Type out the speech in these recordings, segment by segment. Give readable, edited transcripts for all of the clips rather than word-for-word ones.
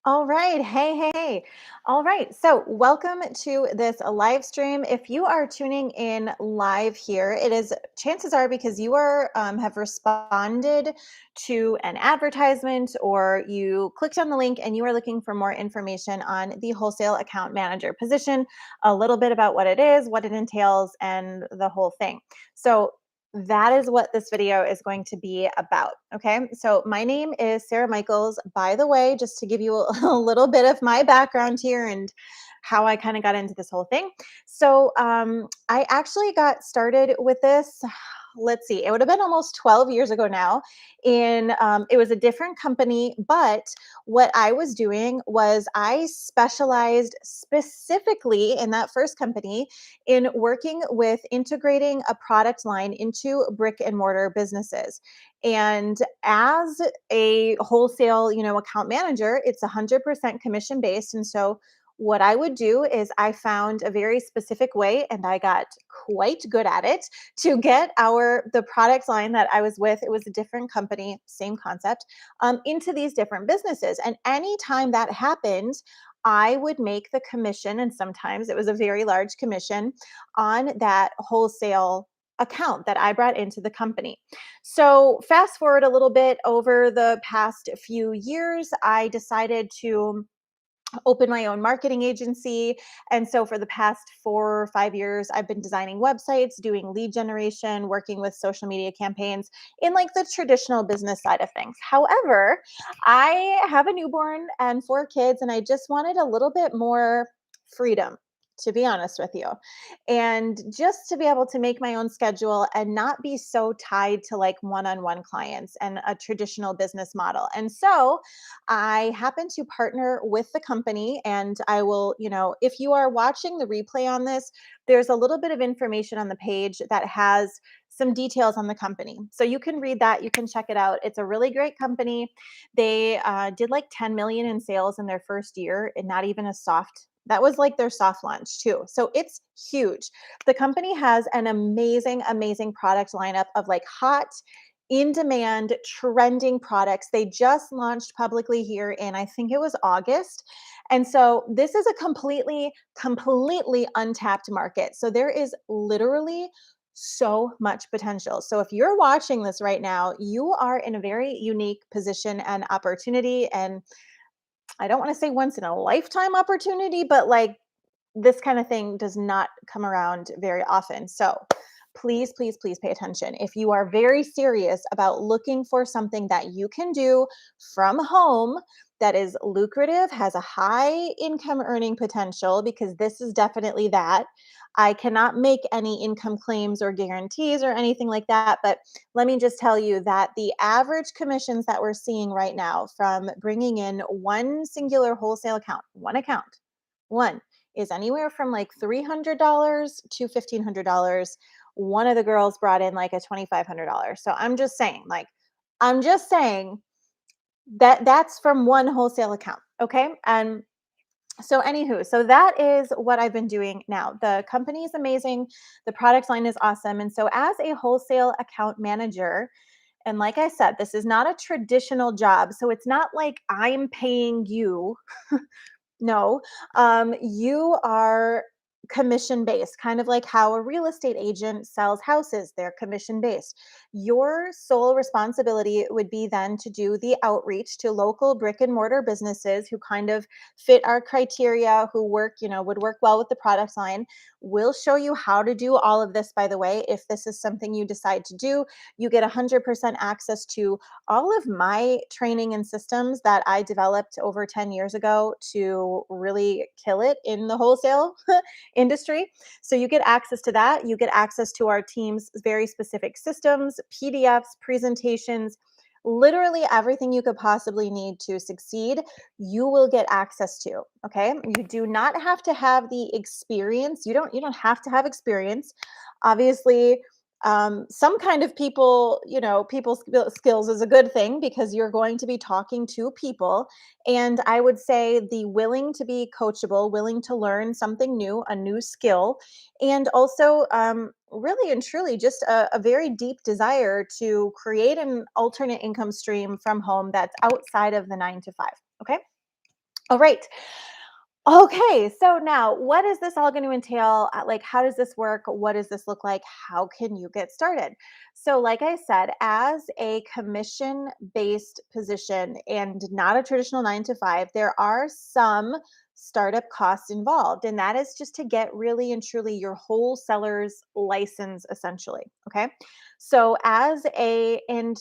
All right. Hey. All right. So, welcome to this live stream. If you are tuning in live here, it is chances are because you are have responded to an advertisement or you clicked on the link and you are looking for more information on the wholesale account manager position, a little bit about what it is, what it entails, and the whole thing. So, that is what this video is going to be about. Okay. So my name is Sarah Michaels. By the way, just to give you a little bit of my background here and how I kind of got into this whole thing. So I actually got started with this. Let's see, it would have been almost 12 years ago now. It was a different company, but what I was doing was I specialized specifically in that first company in working with integrating a product line into brick and mortar businesses. And as a wholesale, account manager, it's 100% commission based. And so what I would do is I found a very specific way and I got quite good at it to get the product line that I was with, it was a different company, same concept, into these different businesses. And anytime that happened, I would make the commission, and sometimes it was a very large commission on that wholesale account that I brought into the company. So, fast forward a little bit over the past few years, I decided to open my own marketing agency. And so for the past 4 or 5 years, I've been designing websites, doing lead generation, working with social media campaigns in like the traditional business side of things. However, I have a newborn and 4 kids, and I just wanted a little bit more freedom. To be honest with you, and just to be able to make my own schedule and not be so tied to like one on one clients and a traditional business model. And so I happen to partner with the company, and I will, if you are watching the replay on this, there's a little bit of information on the page that has some details on the company. So you can read that, you can check it out. It's a really great company. They did like 10 million in sales in their first year, and not even that was like their soft launch too. So it's huge. The company has an amazing product lineup of like hot, in demand, trending products. They just launched publicly here in, I think it was August. And so this is a completely untapped market. So there is literally so much potential. So if you're watching this right now, you are in a very unique position and opportunity. And I don't want to say once in a lifetime opportunity, but like this kind of thing does not come around very often. So please pay attention. If you are very serious about looking for something that you can do from home that is lucrative, has a high income earning potential, because this is definitely that. I cannot make any income claims or guarantees or anything like that, but let me just tell you that the average commissions that we're seeing right now from bringing in one singular wholesale account, one is anywhere from like $300 to $1,500. One of the girls brought in like a $2,500. So I'm just saying that that's from one wholesale account. Okay. And so, anywho, so that is what I've been doing now. The company is amazing. The product line is awesome. And so, as a wholesale account manager, and like I said, this is not a traditional job. So, it's not like I'm paying you. No, you are commission based, kind of like how a real estate agent sells houses, they're commission based. Your sole responsibility would be then to do the outreach to local brick and mortar businesses who kind of fit our criteria, who would work well with the product line. We'll show you how to do all of this, by the way. If this is something you decide to do, you get 100% access to all of my training and systems that I developed over 10 years ago to really kill it in the wholesale industry. So you get access to that. You get access to our team's very specific systems, PDFs, presentations, literally everything you could possibly need to succeed, you will get access to. Okay. You do not have to have the experience. You don't have to have experience. Obviously, some kind of skills is a good thing because you're going to be talking to people. And I would say the willing to be coachable, willing to learn something new, a new skill, and also really and truly just a very deep desire to create an alternate income stream from home that's outside of the 9 to 5. Okay. All right. Okay, so now what is this all going to entail? Like, how does this work? What does this look like? How can you get started? So, like I said, as a commission based position and not a traditional 9 to 5, there are some startup costs involved, and that is just to get really and truly your wholesaler's license, essentially. Okay, so and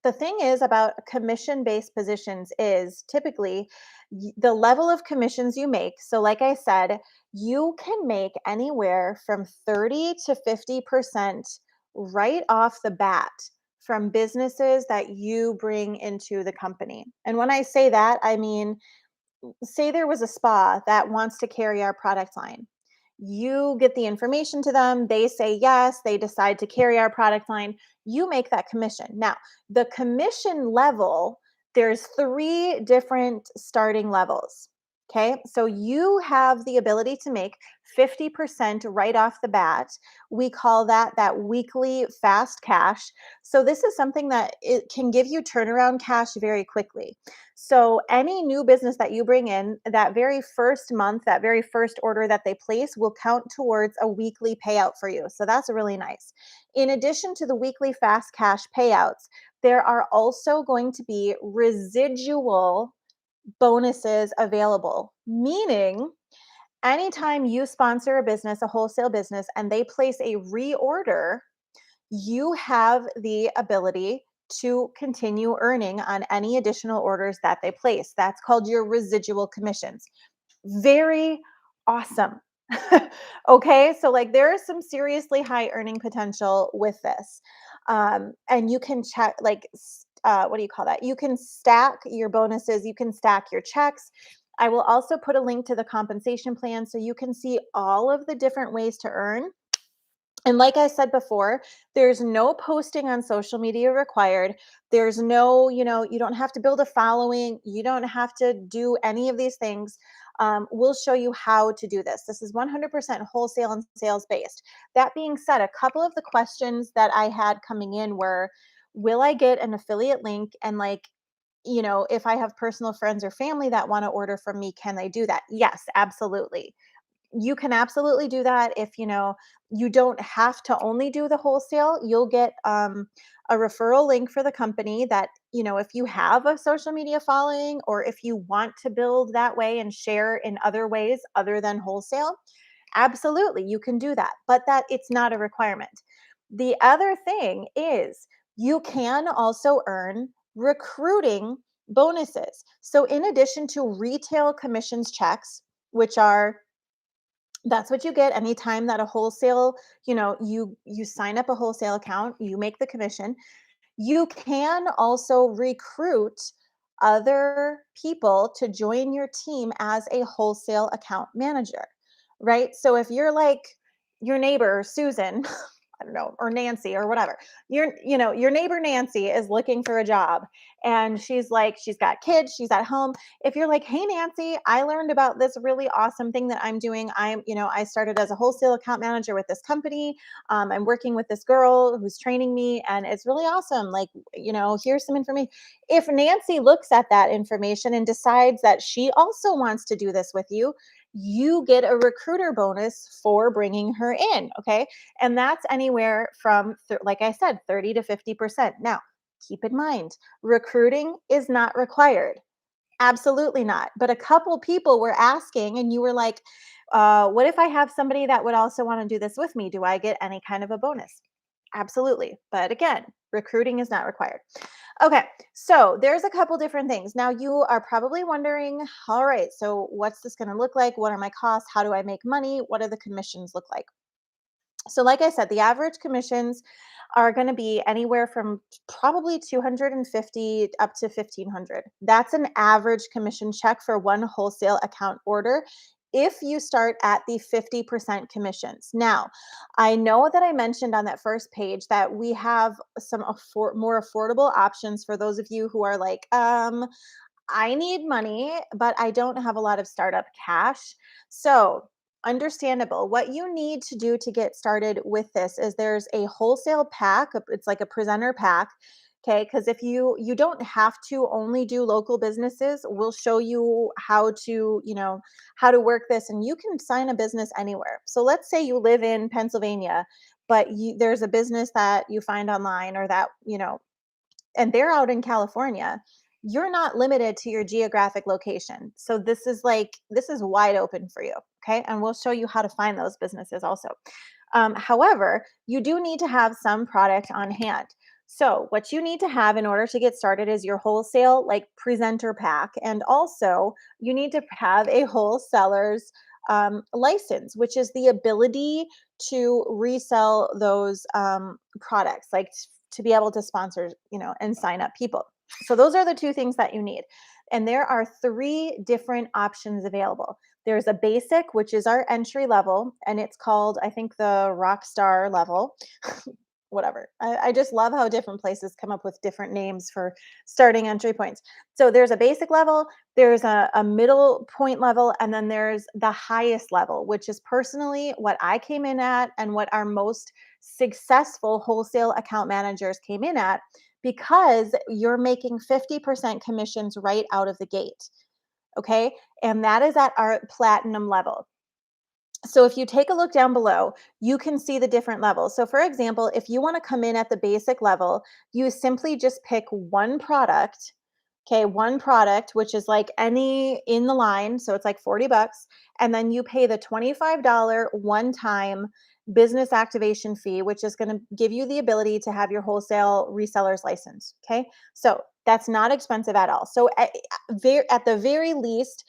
the thing is about commission based positions is typically the level of commissions you make. So, like I said, you can make anywhere from 30 to 50% right off the bat from businesses that you bring into the company. And when I say that, I mean, say there was a spa that wants to carry our product line. You get the information to them, they say yes, they decide to carry our product line, you make that commission. Now, the commission level, there's 3 different starting levels. Okay? So you have the ability to make 50% right off the bat. We call that weekly fast cash. So this is something that it can give you turnaround cash very quickly. So any new business that you bring in, that very first month, that very first order that they place will count towards a weekly payout for you. So that's really nice. In addition to the weekly fast cash payouts, there are also going to be residual bonuses available, meaning anytime you sponsor a business, a wholesale business, and they place a reorder, you have the ability to continue earning on any additional orders that they place. That's called your residual commissions. Very awesome. Okay, so like there is some seriously high earning potential with this. And you can check, like, what do you call that? You can stack your bonuses, you can stack your checks. I will also put a link to the compensation plan so you can see all of the different ways to earn. And like I said before, there's no posting on social media required. There's no, you don't have to build a following. You don't have to do any of these things. We'll show you how to do this. This is 100% wholesale and sales based. That being said, a couple of the questions that I had coming in were, will I get an affiliate link? And like, if I have personal friends or family that want to order from me, can they do that? Yes, absolutely. You can absolutely do that. If you don't have to only do the wholesale, you'll get a referral link for the company that, if you have a social media following or if you want to build that way and share in other ways other than wholesale, absolutely you can do that, but that it's not a requirement. The other thing is you can also earn recruiting bonuses. So in addition to retail commissions checks, which are that's what you get anytime that a wholesale, you sign up a wholesale account, you make the commission. You can also recruit other people to join your team as a wholesale account manager, right? So if you're like your neighbor Susan, I don't know, or Nancy or whatever. Your neighbor Nancy is looking for a job and she's like, she's got kids, she's at home. If you're like, hey, Nancy, I learned about this really awesome thing that I'm doing. I started as a wholesale account manager with this company. I'm working with this girl who's training me and it's really awesome. Like, here's some information. If Nancy looks at that information and decides that she also wants to do this with you, you get a recruiter bonus for bringing her in. Okay. And that's anywhere from, like I said, 30 to 50%. Now, keep in mind, recruiting is not required. Absolutely not. But a couple people were asking, and you were like, what if I have somebody that would also want to do this with me? Do I get any kind of a bonus? Absolutely. But again, recruiting is not required. Okay, so there's a couple different things. Now you are probably wondering, all right, so what's this going to look like? What are my costs? How do I make money? What do the commissions look like? So, like I said, the average commissions are going to be anywhere from probably 250 up to 1500. That's an average commission check for one wholesale account order if you start at the 50% commissions. Now, I know that I mentioned on that first page that we have some more affordable options for those of you who are like, I need money, but I don't have a lot of startup cash. So, understandable. What you need to do to get started with this is there's a wholesale pack. It's like a presenter pack. Okay, because if you don't have to only do local businesses, we'll show you how to, how to work this, and you can sign a business anywhere. So let's say you live in Pennsylvania, but there's a business that you find online, or that, and they're out in California. You're not limited to your geographic location. So this is wide open for you. Okay. And we'll show you how to find those businesses also. However, you do need to have some product on hand. So, what you need to have in order to get started is your wholesale, like, presenter pack. And also, you need to have a wholesaler's license, which is the ability to resell those products, like, to be able to sponsor, and sign up people. So, those are the two things that you need. And there are three different options available. There's a basic, which is our entry level, and it's called, I think, the rock star level. Whatever. I just love how different places come up with different names for starting entry points. So there's a basic level, there's a middle point level, and then there's the highest level, which is personally what I came in at and what our most successful wholesale account managers came in at, because you're making 50% commissions right out of the gate. Okay. And that is at our platinum level. So if you take a look down below, you can see the different levels. So for example, if you want to come in at the basic level, you simply just pick one product. Okay, one product, which is like any in the line. So it's like 40 bucks. And then you pay the $25 one time business activation fee, which is going to give you the ability to have your wholesale reseller's license. Okay, so that's not expensive at all. So at the very least,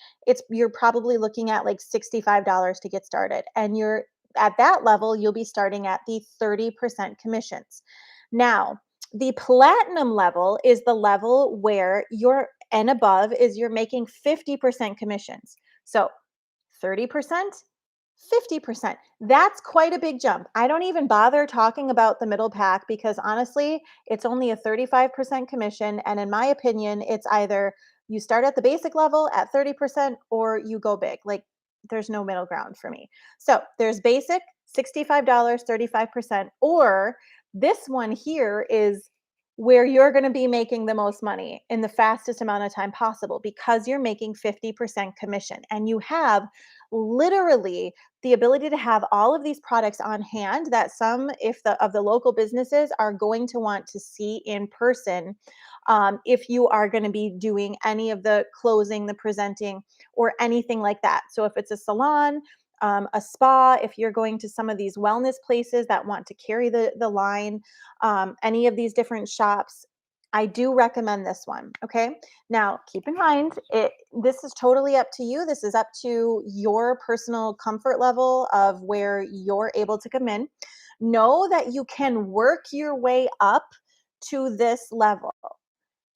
you're probably looking at like $65 to get started. And you're at that level, you'll be starting at the 30% commissions. Now, the platinum level is the level where and above is you're making 50% commissions. So 30%, 50%. That's quite a big jump. I don't even bother talking about the middle pack, because honestly, it's only a 35% commission. And in my opinion, it's either you start at the basic level at 30% or you go big. Like, there's no middle ground for me. So there's basic, $65, 35%, or this one here is where you're going to be making the most money in the fastest amount of time possible, because you're making 50% commission and you have literally the ability to have all of these products on hand that some, if the of the local businesses, are going to want to see in person, if you are going to be doing any of the closing, the presenting, or anything like that. So if it's a salon, a spa, if you're going to some of these wellness places that want to carry the line, any of these different shops, I do recommend this one. Okay. Now, keep in mind, this is totally up to you. This is up to your personal comfort level of where you're able to come in. Know that you can work your way up to this level.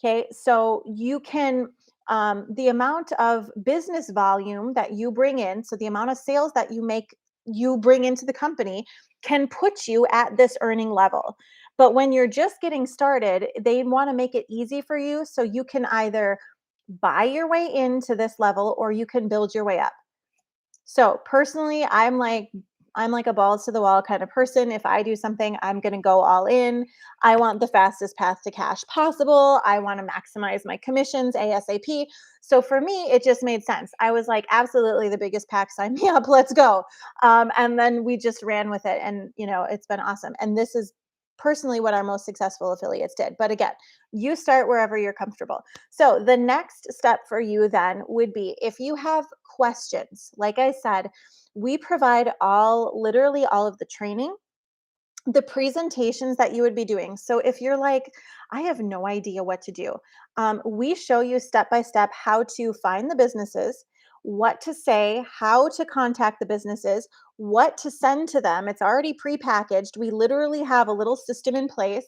Okay, so you can, the amount of business volume that you bring in, so the amount of sales that you bring into the company, can put you at this earning level. But when you're just getting started, they want to make it easy for you. So you can either buy your way into this level or you can build your way up. So personally, I'm like a balls to the wall kind of person. If I do something, I'm going to go all in. I want the fastest path to cash possible. I want to maximize my commissions ASAP. So for me, it just made sense. I was like, absolutely, the biggest pack, sign me up, let's go. And then we just ran with it, and it's been awesome. And this is personally what our most successful affiliates did. But again, you start wherever you're comfortable. So the next step for you then would be, if you have questions, like I said, we provide literally all of the training, the presentations that you would be doing. So if you're like, I have no idea what to do, we show you step by step how to find the businesses, what to say, how to contact the businesses, what to send to them. It's already prepackaged. We literally have a little system in place,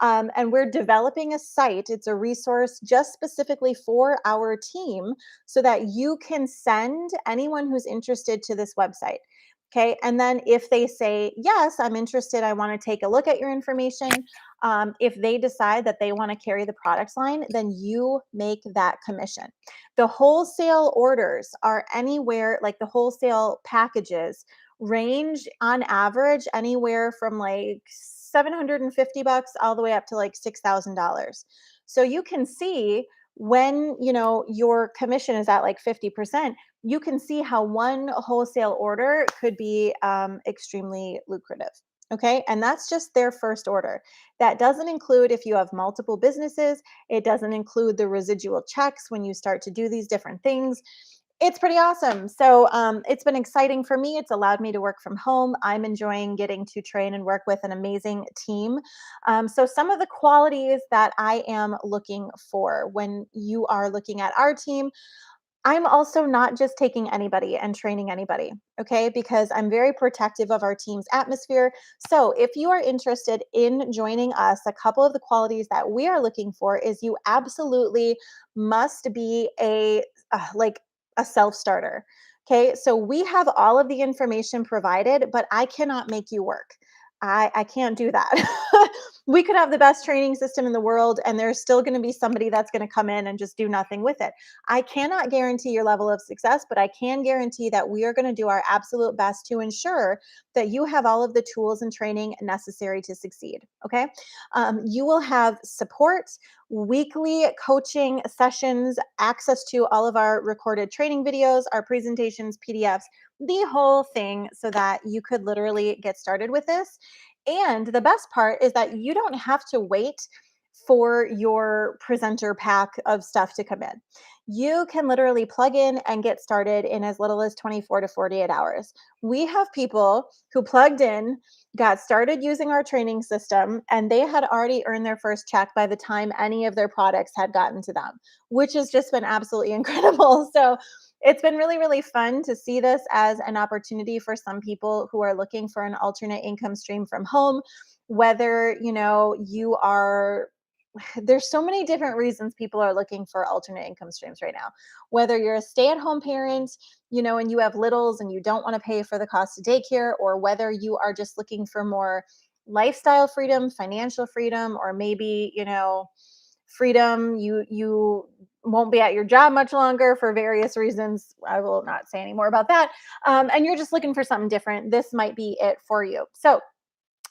and we're developing a site. It's a resource just specifically for our team, so that you can send anyone who's interested to this website. Okay. And then if they say, yes, I'm interested, I want to take a look at your information. If they decide that they want to carry the products line, then you make that commission. The wholesale orders are anywhere, like the wholesale packages range on average anywhere from like $750 all the way up to like $6,000. So you can see when, your commission is at like 50%, you can see how one wholesale order could be extremely lucrative. Okay. And that's just their first order. That doesn't include if you have multiple businesses, it doesn't include the residual checks when you start to do these different things. It's pretty awesome. So it's been exciting for me. It's allowed me to work from home. I'm enjoying getting to train and work with an amazing team. So some of the qualities that I am looking for when you are looking at our team, I'm also not just taking anybody and training anybody, okay? Because I'm very protective of our team's atmosphere. So, if you are interested in joining us, a couple of the qualities that we are looking for is you absolutely must be like a self-starter. Okay? So, we have all of the information provided, but I cannot make you work. I can't do that. We could have the best training system in the world, and there's still going to be somebody that's going to come in and just do nothing with it. I cannot guarantee your level of success, but I can guarantee that we are going to do our absolute best to ensure that you have all of the tools and training necessary to succeed. Okay. You will have support, weekly coaching sessions, access to all of our recorded training videos, our presentations, PDFs, the whole thing, so that you could literally get started with this. And the best part is that you don't have to wait for your presenter pack of stuff to come in. You can literally plug in and get started in as little as 24 to 48 hours. We have people who plugged in, got started using our training system, and they had already earned their first check by the time any of their products had gotten to them, which has just been absolutely incredible. So it's been really, really fun to see this as an opportunity for some people who are looking for an alternate income stream from home. Whether, you are there's so many different reasons people are looking for alternate income streams right now. Whether you're a stay-at-home parent, and you have littles and you don't want to pay for the cost of daycare, or whether you are just looking for more lifestyle freedom, financial freedom, or maybe, freedom, you won't be at your job much longer for various reasons. I will not say any more about that. And you're just looking for something different. This might be it for you. So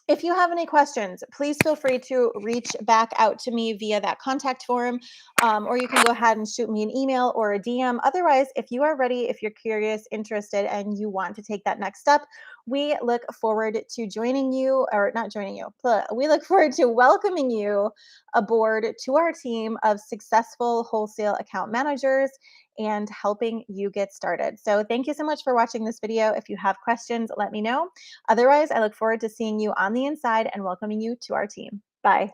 if you have any questions, please feel free to reach back out to me via that contact form, or you can go ahead and shoot me an email or a DM. Otherwise, if you are ready, if you're curious, interested, and you want to take that next step, we look forward to joining you, or not joining you. We look forward to welcoming you aboard to our team of successful wholesale account managers and helping you get started. So thank you so much for watching this video. If you have questions, let me know. Otherwise, I look forward to seeing you on the inside and welcoming you to our team. Bye.